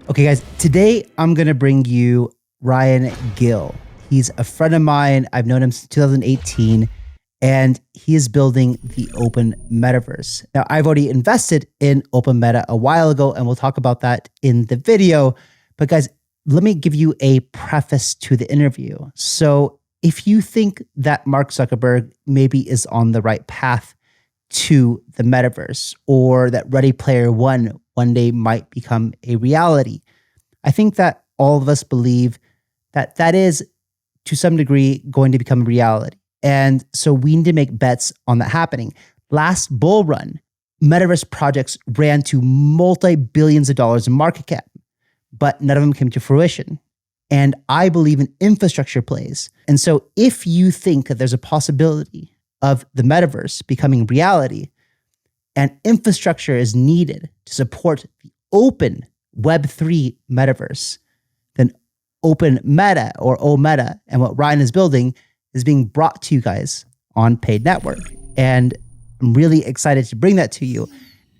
Okay, guys, today I'm going to bring you Ryan Gill. He's a friend of mine. I've known him since 2018, and he is building the Open Metaverse. Now, I've already invested in Open Meta a while ago, and we'll talk about that in the video. But guys, let me give you a preface to the interview. So if you think that Mark Zuckerberg maybe is on the right path to the metaverse, or that Ready Player one day might become a reality, I think that all of us believe that that is to some degree going to become a reality. And so we need to make bets on that happening. Last bull run, metaverse projects ran to multi-billions of dollars in market cap, but none of them came to fruition. And I believe in infrastructure plays. And so if you think that there's a possibility of the metaverse becoming reality, and infrastructure is needed to support the open Web3 metaverse, then Open Meta or OMETA and what Ryan is building is being brought to you guys on Paid Network. And I'm really excited to bring that to you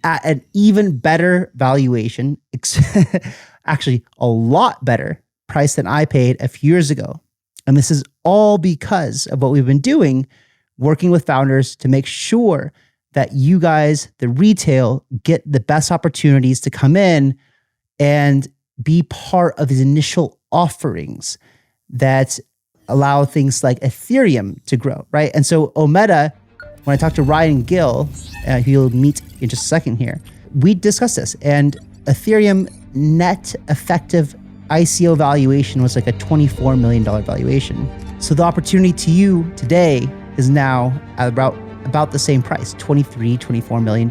at an even better valuation, actually a lot better price than I paid a few years ago. And this is all because of what we've been doing, working with founders to make sure that you guys, the retail, get the best opportunities to come in and be part of these initial offerings that allow things like Ethereum to grow, right? And so OMETA, when I talked to Ryan Gill, who you'll meet in just a second here, we discussed this. And Ethereum net effective ICO valuation was like a $24 million valuation. So the opportunity to you today is now at about the same price, $24 million.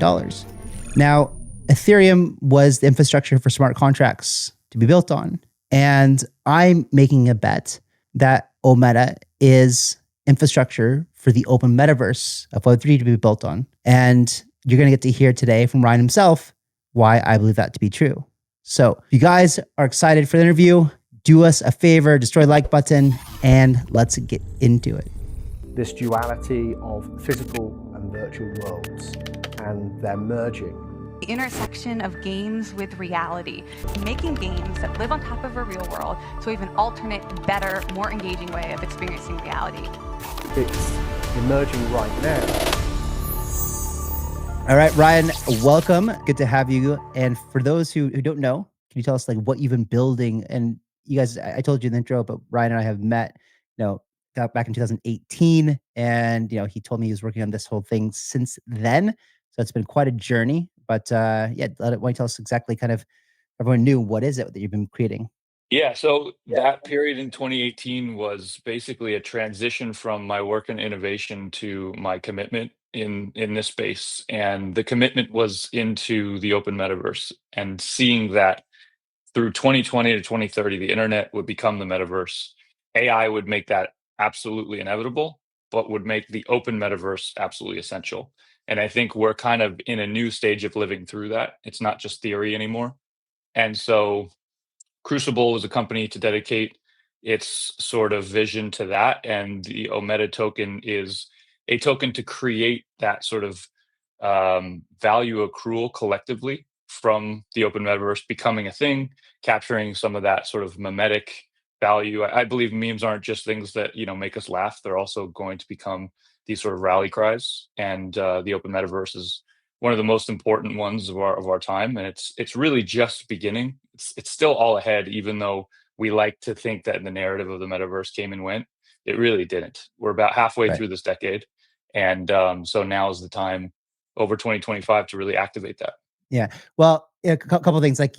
Now, Ethereum was the infrastructure for smart contracts to be built on. And I'm making a bet that OMETA is infrastructure for the open metaverse of Web3 to be built on. And you're going to get to hear today from Ryan himself why I believe that to be true. So if you guys are excited for the interview, do us a favor, destroy the like button, and let's get into it. This duality of physical and virtual worlds, and they're merging. The intersection of games with reality, making games that live on top of a real world, so we have an alternate, better, more engaging way of experiencing reality. It's emerging right now. All right, Ryan, welcome. Good to have you. And for those who don't know, can you tell us like what you've been building? And you guys, I told you in the intro, but Ryan and I have met, back in 2018. And, he told me he was working on this whole thing since then. So it's been quite a journey. But why don't you tell us exactly kind of everyone knew what is it that you've been creating? Yeah, so that period in 2018 was basically a transition from my work in innovation to my commitment in this space. And the commitment was into the open metaverse and seeing that through 2020 to 2030, the internet would become the metaverse. AI would make that absolutely inevitable, but would make the open metaverse absolutely essential. And I think we're kind of in a new stage of living through that. It's not just theory anymore. And so Crucible was a company to dedicate its sort of vision to that. And the OMETA token is a token to create that sort of value accrual collectively from the open metaverse becoming a thing, capturing some of that sort of memetic value. I believe memes aren't just things that make us laugh; they're also going to become these sort of rally cries. And the open metaverse is one of the most important ones of our time, and it's really just beginning. It's still all ahead, even though we like to think that the narrative of the metaverse came and went. It really didn't. We're about halfway through this decade, and so now is the time over 2025 to really activate that. Yeah. Well, a couple of things like,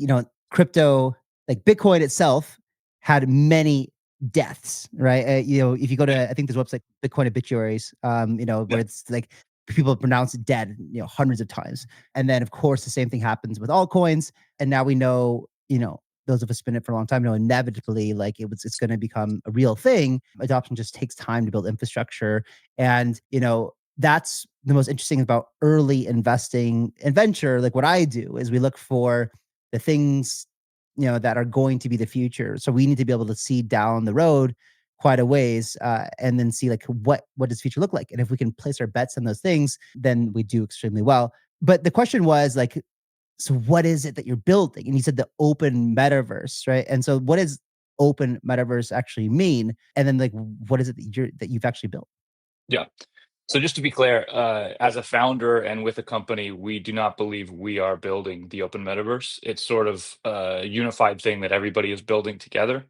crypto, like Bitcoin itself had many deaths, right? If you go to, I think there's a website, Bitcoin Obituaries, where it's like people pronounce it dead, hundreds of times. And then of course the same thing happens with altcoins. And now we know, those of us been in it for a long time know inevitably like it's going to become a real thing. Adoption just takes time to build infrastructure. And, that's the most interesting about early investing in venture. Like what I do is we look for the things, that are going to be the future. So we need to be able to see down the road quite a ways and then see like what does the future look like? And if we can place our bets on those things, then we do extremely well. But the question was like, So what is it that you're building? And you said the open metaverse, right? And so what does open metaverse actually mean? And then like what is it that you've actually built? Yeah. So just to be clear, as a founder and with a company, we do not believe we are building the open metaverse. It's sort of a unified thing that everybody is building together.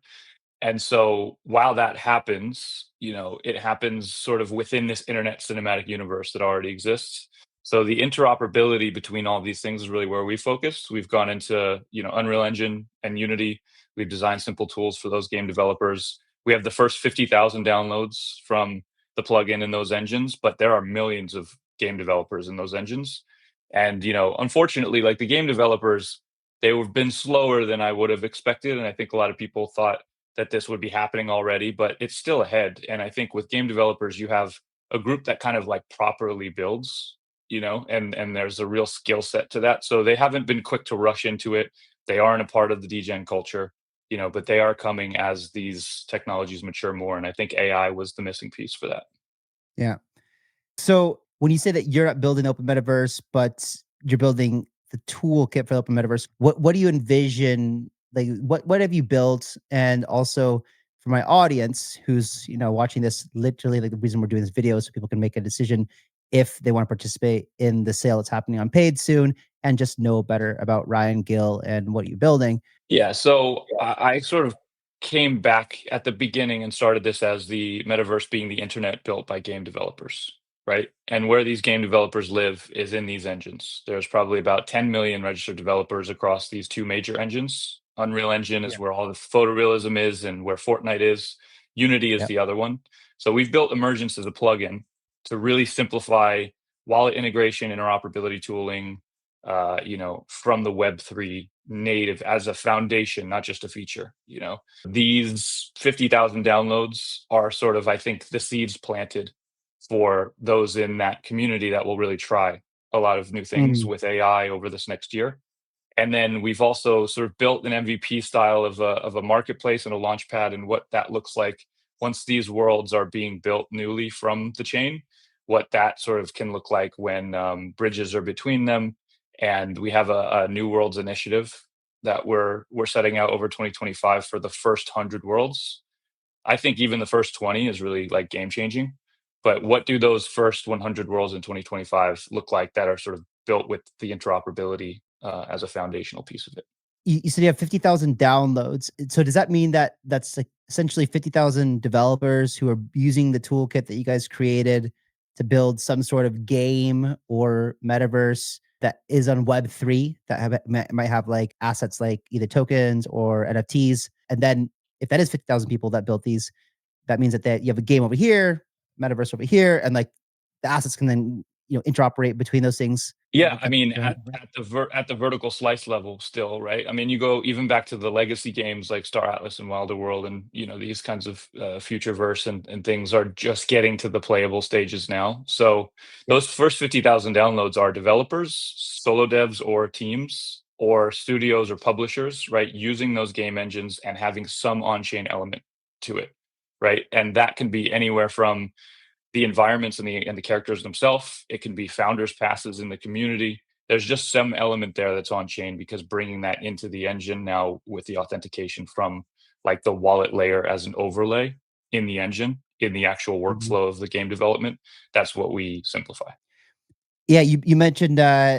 And so while that happens, it happens sort of within this internet cinematic universe that already exists. So the interoperability between all these things is really where we focus. We've gone into, Unreal Engine and Unity. We've designed simple tools for those game developers. We have the first 50,000 downloads from the plugin in those engines, but there are millions of game developers in those engines. And, unfortunately, like the game developers, they've been slower than I would have expected. And I think a lot of people thought that this would be happening already, but it's still ahead. And I think with game developers, you have a group that kind of like properly builds, and there's a real skill set to that. So they haven't been quick to rush into it. They aren't a part of the DGen culture, but they are coming as these technologies mature more. And I think AI was the missing piece for that. Yeah. So when you say that you're not building open metaverse, but you're building the toolkit for the open metaverse, what do you envision? Like what have you built? And also for my audience who's watching this, literally like the reason we're doing this video is so people can make a decision if they want to participate in the sale that's happening on paid soon and just know better about Ryan Gill and what you're building. Yeah, so I sort of came back at the beginning and started this as the metaverse being the internet built by game developers, right? And where these game developers live is in these engines. There's probably about 10 million registered developers across these two major engines. Unreal Engine is where all the photorealism is and where Fortnite is. Unity is Yep. the other one. So we've built Emergence as a plugin to really simplify wallet integration, interoperability tooling, from the Web3 native as a foundation, not just a feature. These 50,000 downloads are sort of, I think, the seeds planted for those in that community that will really try a lot of new things Mm. with AI over this next year. And then we've also sort of built an MVP style of a marketplace and a launch pad and what that looks like once these worlds are being built newly from the chain, what that sort of can look like when bridges are between them. And we have a new worlds initiative that we're setting out over 2025 for the first 100 worlds. I think even the first 20 is really like game changing. But what do those first 100 worlds in 2025 look like that are sort of built with the interoperability as a foundational piece of it? You said you have 50,000 downloads. So does that mean that that's like essentially 50,000 developers who are using the toolkit that you guys created to build some sort of game or metaverse that is on Web3 that might have like assets like either tokens or NFTs? And then if that is 50,000 people that built these, that means that you have a game over here, metaverse over here, and like the assets can then interoperate between those things. Yeah, I mean, at the vertical slice level still, right? I mean, you go even back to the legacy games like Star Atlas and Wilder World and, these kinds of future verse and things are just getting to the playable stages now. So those first 50,000 downloads are developers, solo devs or teams or studios or publishers, right? Using those game engines and having some on-chain element to it, right? And that can be anywhere from the environments and the characters themselves. It can be founders passes in the community. There's just some element there that's on chain because bringing that into the engine now with the authentication from like the wallet layer as an overlay in the engine in the actual Mhm. workflow of the game development, that's what we simplify. Yeah, you mentioned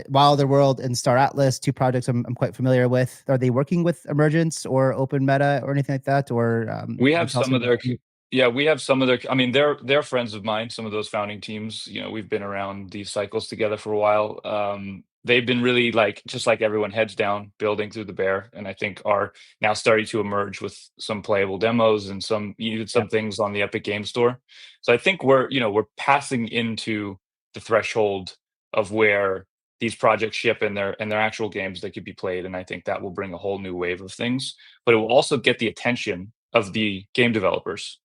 Wilder World and Star Atlas, two projects I'm quite familiar with. Are they working with Emergence or Open Meta or anything like that? Or We can you have tell us some of about? their Yeah, we have some of their I mean, they're friends of mine, some of those founding teams, we've been around these cycles together for a while. They've been really like just like everyone heads down building through the bear and I think are now starting to emerge with some playable demos and some things on the Epic Game Store. So I think we're passing into the threshold of where these projects ship and their actual games that could be played and I think that will bring a whole new wave of things, but it will also get the attention of the game developers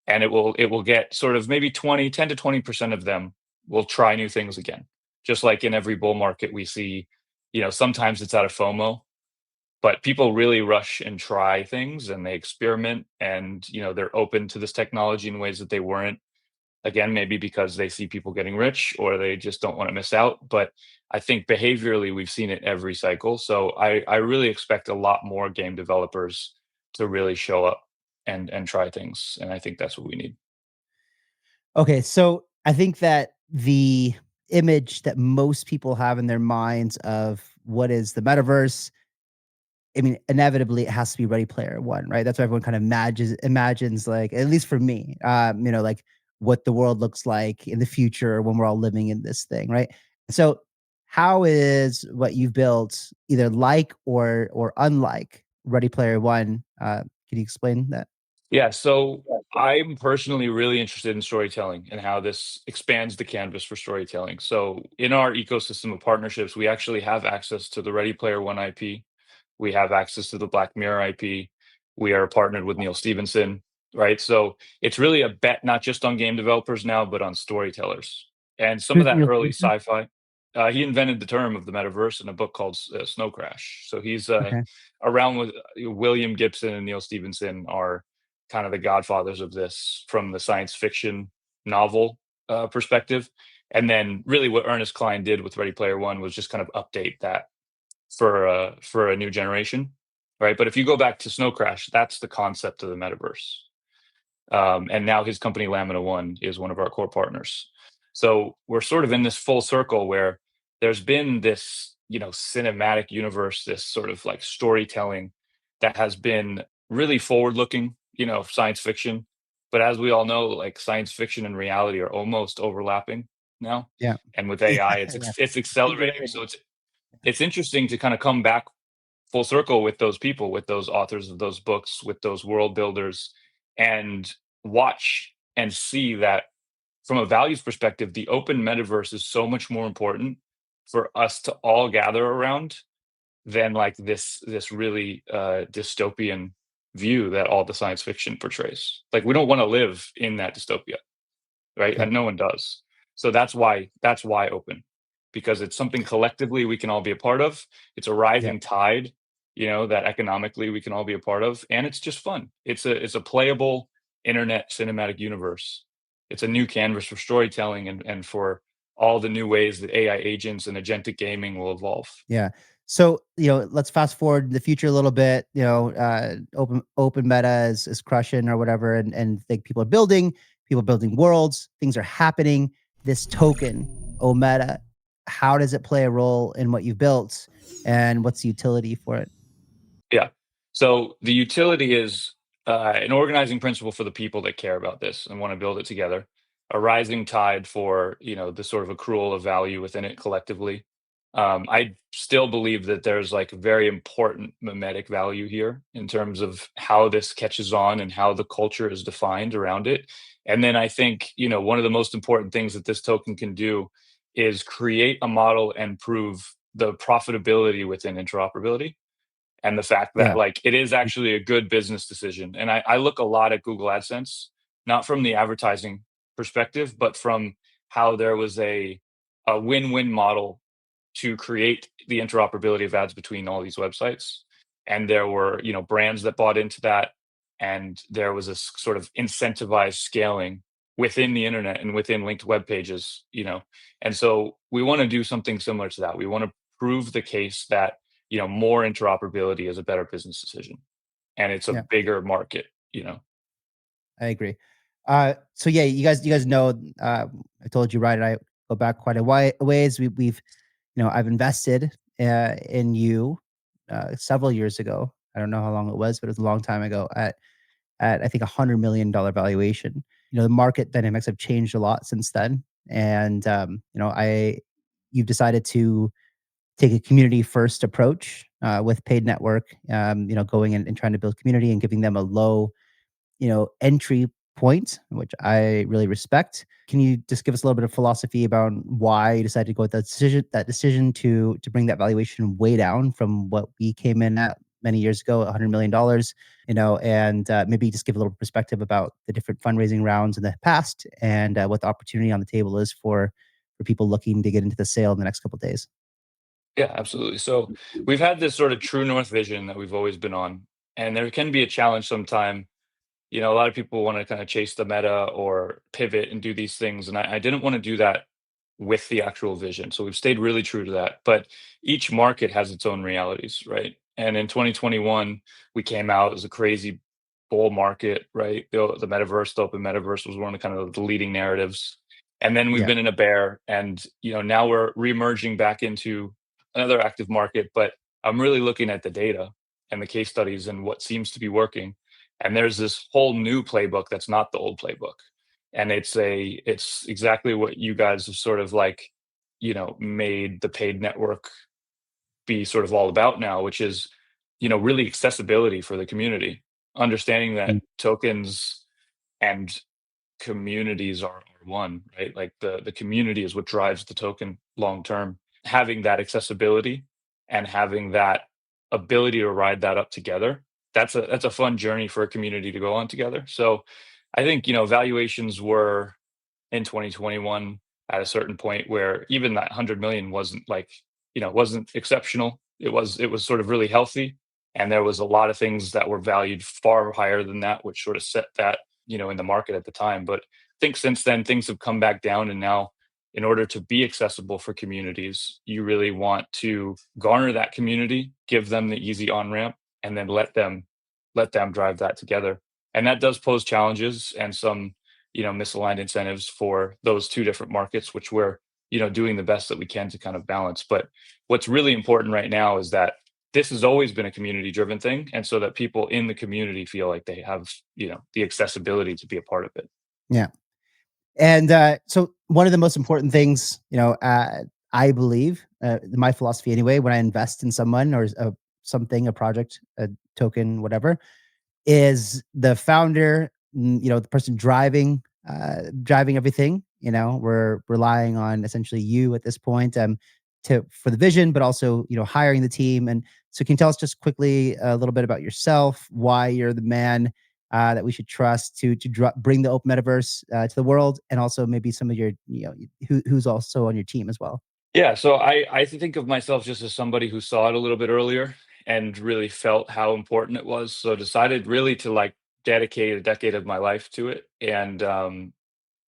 and it will get sort of maybe 10 to 20% of them will try new things again. Just like in every bull market we see, sometimes it's out of FOMO, but people really rush and try things and they experiment and they're open to this technology in ways that they weren't Again, maybe because they see people getting rich or they just don't want to miss out. But I think behaviorally, we've seen it every cycle. So I really expect a lot more game developers to really show up and try things. And I think that's what we need. Okay, so I think that the image that most people have in their minds of what is the metaverse, I mean, inevitably it has to be Ready Player One, right? That's what everyone kind of imagines, like, at least for me, like what the world looks like in the future when we're all living in this thing, right? So, how is what you've built either like or unlike Ready Player One? Can you explain that? Yeah, so I'm personally really interested in storytelling and how this expands the canvas for storytelling. So in our ecosystem of partnerships, we actually have access to the Ready Player One IP. We have access to the Black Mirror IP. We are partnered with Neil Stevenson, right? So it's really a bet not just on game developers now, but on storytellers. And some of Who's that Neil early Stephenson? sci-fi, he invented the term of the metaverse in a book called Snow Crash. So he's Okay, around with William Gibson and Neil Stevenson are kind of the godfathers of this from the science fiction novel perspective. And then really what Ernest Cline did with Ready Player One was just kind of update that for a new generation, right? But if you go back to Snow Crash, that's the concept of the metaverse. And now his company Lamina One is one of our core partners. So we're sort of in this full circle where there's been this, cinematic universe, this sort of like storytelling that has been really forward looking, science fiction. But as we all know, like science fiction and reality are almost overlapping now. yeah, And with yeah, AI, yeah. it's accelerating. So it's interesting to kind of come back full circle with those people, with those authors of those books, with those world builders, and watch and see that from a values perspective, the open metaverse is so much more important for us to all gather around than like this really dystopian view that all the science fiction portrays. Like we don't want to live in that dystopia, right? Yep, And no one does. So that's why open, because it's something collectively we can all be a part of. It's a yep, rising tide, that economically we can all be a part of, and it's just fun. It's a playable internet cinematic universe. It's a new canvas for storytelling and for all the new ways that AI agents and agentic gaming will evolve. yeah. So, let's fast forward in the future a little bit. Open meta is crushing or whatever, and think people are building worlds, things are happening. This token, OMETA, how does it play a role in what you've built, and what's the utility for it? Yeah. So the utility is an organizing principle for the people that care about this and want to build it together. A rising tide for the sort of accrual of value within it collectively. I still believe that there's like very important mimetic value here in terms of how this catches on and how the culture is defined around it. And then I think one of the most important things that this token can do is create a model and prove the profitability within interoperability and the fact that Yeah, like it is actually a good business decision. And I look a lot at Google AdSense, not from the advertising perspective, but from how there was a win-win model to create the interoperability of ads between all these websites. And there were, brands that bought into that. And there was a sort of incentivized scaling within the internet and within linked web pages. And so we want to do something similar to that. We want to prove the case that more interoperability is a better business decision, and it's a yeah. bigger market. I agree. So yeah, you guys know, I told you, right? I go back quite a ways. We've, I've invested in you several years ago. I don't know how long it was, but it was a long time ago at I think $100 million valuation. The market dynamics have changed a lot since then, and you've decided to take a community first approach with paid network. Going in and trying to build community and giving them a low entry point, which I really respect. Can you just give us a little bit of philosophy about why you decided to go with that decision to bring that valuation way down from what we came in at many years ago, $100 million, and maybe just give a little perspective about the different fundraising rounds in the past and what the opportunity on the table is for people looking to get into the sale in the next couple of days. Yeah, absolutely. So we've had this sort of true north vision that we've always been on, and there can be a challenge sometime a lot of people want to kind of chase the meta or pivot and do these things, and I didn't want to do that with the actual vision. So we've stayed really true to that. But each market has its own realities, right? And in 2021, we came out as a crazy bull market, right? The metaverse, the open metaverse was one of the kind of the leading narratives. And then we've Yeah. been in a bear, and now we're reemerging back into another active market. But I'm really looking at the data and the case studies and what seems to be working. And there's this whole new playbook that's not the old playbook, and it's exactly what you guys have sort of like made the paid network be sort of all about now, which is really accessibility for the community, understanding that Mm. tokens and communities are one, right? Like the community is what drives the token long term. Having that accessibility and having that ability to ride that up together, that's a fun journey for a community to go on together. So I think valuations were in 2021 at a certain point where even that 100 million wasn't like, wasn't exceptional. It was sort of really healthy, and there was a lot of things that were valued far higher than that, which sort of set that, in the market at the time. But I think since then things have come back down, and now in order to be accessible for communities, you really want to garner that community, give them the easy on-ramp, and then let them drive that together. And that does pose challenges and some misaligned incentives for those two different markets, which we're doing the best that we can to kind of balance. But what's really important right now is that this has always been a community driven thing, and so that people in the community feel like they have the accessibility to be a part of it. Yeah. And so one of the most important things, I believe, my philosophy anyway, when I invest in someone or something, a project, a token, whatever, is the founder, the person driving everything. We're relying on essentially you at this point, for the vision, but also, hiring the team. And so can you tell us just quickly a little bit about yourself, why you're the man that we should trust to bring the open metaverse to the world, and also maybe some of your, who's also on your team as well. Yeah, so I think of myself just as somebody who saw it a little bit earlier and really felt how important it was. So decided really to like dedicate a decade of my life to it, and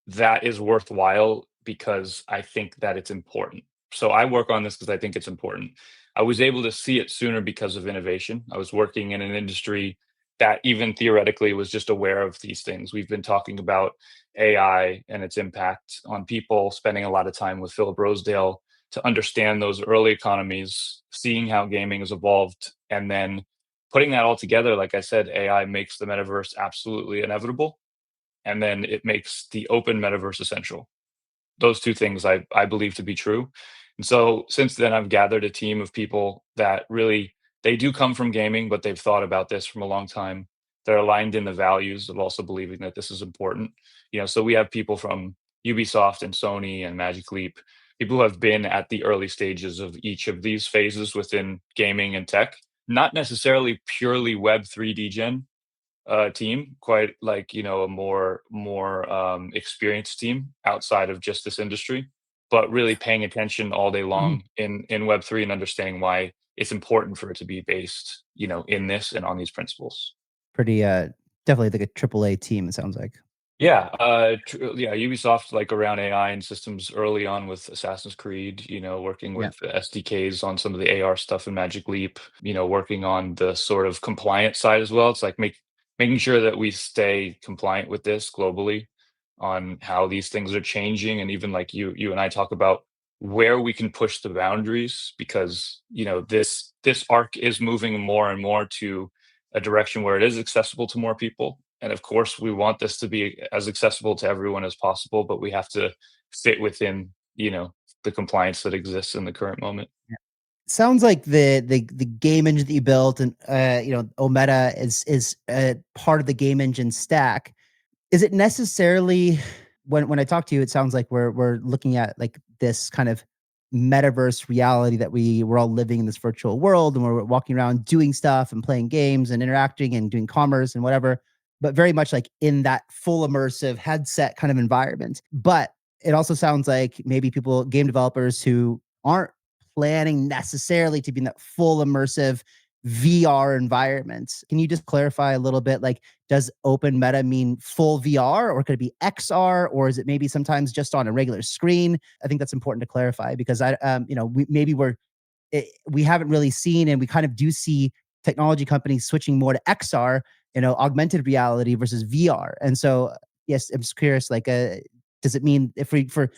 that is worthwhile because I think that it's important. So I work on this because I think it's important. I was able to see it sooner because of innovation. I was working in an industry that even theoretically was just aware of these things. We've been talking about AI and its impact on people, spending a lot of time with Philip Rosedale to understand those early economies, seeing how gaming has evolved, and then putting that all together. Like I said, AI makes the metaverse absolutely inevitable, and then it makes the open metaverse essential. Those two things I believe to be true. And so since then, I've gathered a team of people that really they do come from gaming, but they've thought about this from a long time. They're aligned in the values of also believing that this is important. So we have people from Ubisoft and Sony and Magic Leap, people who have been at the early stages of each of these phases within gaming and tech, not necessarily purely Web 3D gen, team, quite like a more experienced team outside of just this industry, but really paying attention all day Mhm. long in Web3 and understanding why it's important for it to be based in this and on these principles. Pretty, definitely like a triple A team. It sounds like. Yeah, yeah, Ubisoft, like, around AI and systems early on with Assassin's Creed, working Yeah. with the SDKs on some of the AR stuff in Magic Leap, working on the sort of compliance side as well. It's like making sure that we stay compliant with this globally on how these things are changing, and even like you and I talk about where we can push the boundaries, because, this arc is moving more and more to a direction where it is accessible to more people. And of course, we want this to be as accessible to everyone as possible, but we have to fit within, the compliance that exists in the current moment. Sounds like the game engine that you built, and OMETA is part of the game engine stack. Is it necessarily, when I talk to you, it sounds like we're looking at like this kind of metaverse reality that we're all living in this virtual world, and we're walking around doing stuff and playing games and interacting and doing commerce and whatever, but very much like in that full immersive headset kind of environment. But it also sounds like maybe game developers who aren't planning necessarily to be in that full immersive VR environments. Can you just clarify a little bit? Like, does open meta mean full VR, or could it be XR, or is it maybe sometimes just on a regular screen? I think that's important to clarify because we haven't really seen, and we kind of do see technology companies switching more to XR, augmented reality versus VR. And so, yes, I'm just curious, like, does it mean for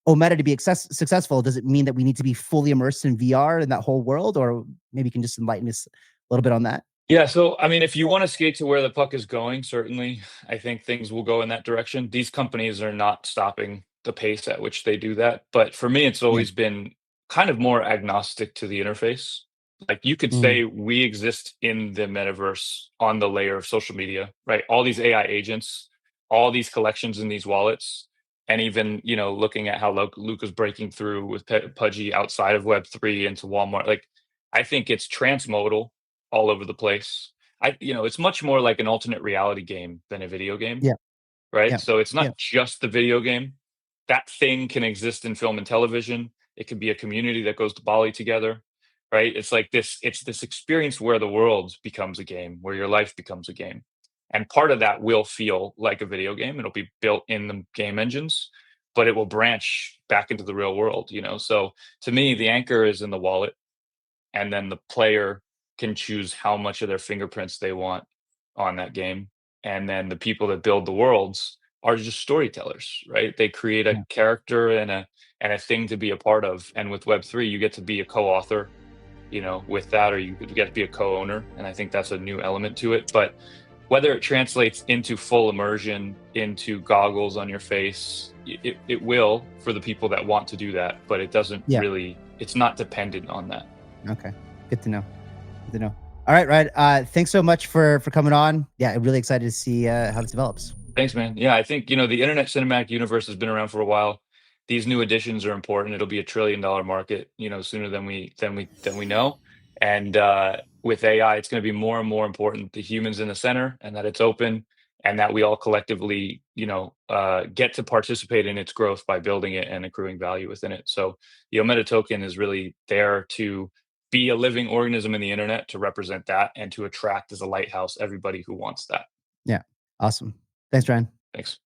OMETA to be successful, does it mean that we need to be fully immersed in VR in that whole world? Or maybe you can just enlighten us a little bit on that. Yeah, so I mean, if you want to skate to where the puck is going, certainly, I think things will go in that direction. These companies are not stopping the pace at which they do that. But for me, it's Yeah. always been kind of more agnostic to the interface. Like you could Mm, say we exist in the metaverse on the layer of social media, right? All these AI agents, all these collections in these wallets, and even looking at how Luke was breaking through with Pudgy outside of Web3 into Walmart. Like I think it's transmodal all over the place. It's much more like an alternate reality game than a video game, yeah. right? Yeah. So it's Yeah. not just the video game. That thing can exist in film and television. It could be a community that goes to Bali together, right? It's this experience where the world becomes a game, where your life becomes a game. And part of that will feel like a video game. It'll be built in the game engines, but it will branch back into the real world. So to me, the anchor is in the wallet, and then the player can choose how much of their fingerprints they want on that game. And then the people that build the worlds are just storytellers, right? They create a Yeah. character and a thing to be a part of. And with Web3, you get to be a co-author, with that, or you get to be a co-owner. And I think that's a new element to it. But whether it translates into full immersion, into goggles on your face, it will for the people that want to do that, but it doesn't Yeah. really, it's not dependent on that. Okay. Good to know. Good to know. All right, Ryan. Thanks so much for coming on. Yeah, I'm really excited to see how this develops. Thanks, man. Yeah, I think, the internet cinematic universe has been around for a while. These new additions are important. It'll be a $1 trillion market, sooner than we know. And with AI, it's going to be more and more important the humans in the center, and that it's open, and that we all collectively, get to participate in its growth by building it and accruing value within it. So the OMETA token is really there to be a living organism in the internet, to represent that and to attract as a lighthouse everybody who wants that. Yeah. Awesome. Thanks, Ryan. Thanks.